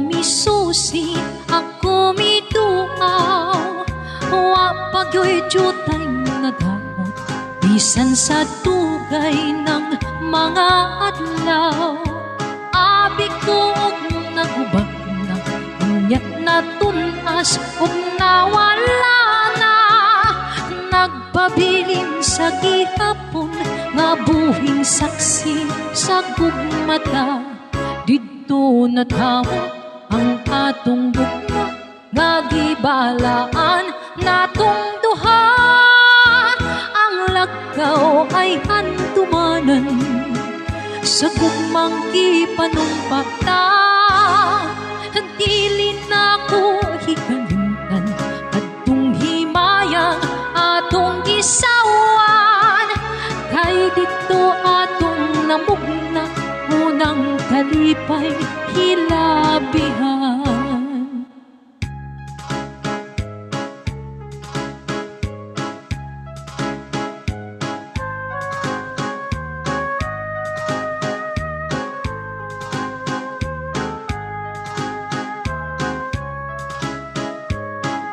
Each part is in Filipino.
misusi, ako miduaw. Wapagyo'y jutay nga daot, bisan sa tugay ng mga adlaw. Abi ko og nagubag na, unyak na tunas og nawala na. Nagpabilin sa gihapon, nga buhing saksi sa gugmata. Dito natawo ang atong gugma, nga gibalaan natong duha. Ang lakaw ay handumanan, sa gugmang ipanumpakta. Dili na ko hikalimtan, adtong himayang atong gisawan. Kay dito atong namugna, unang kalipay hilabihan.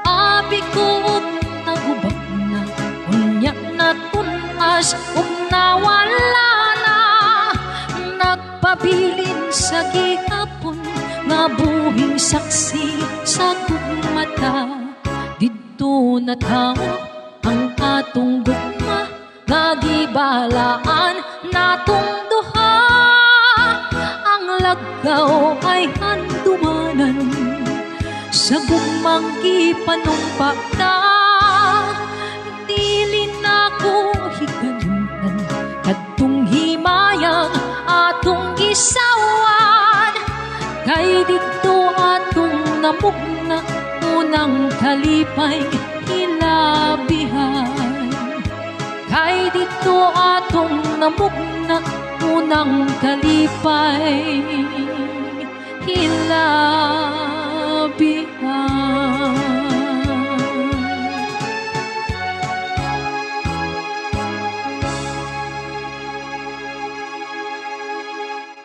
Abi ko nagubag na, unyak na tunas ug nawala na. Nagpabilin sa gihapon, nga buhing saksi sa gugmata. Dito natawo ang atong gugma, nga gibalaan natong duha. Ang lakaw ay handumanan, sa gugmang ipanumpakta. Dili na ko hikalimtan, kadtong himayang atong gisawan. Kay dito atong namugna, unang kalipay hilabihan. Kay dito atong namugna, unang kalipay hilabihan.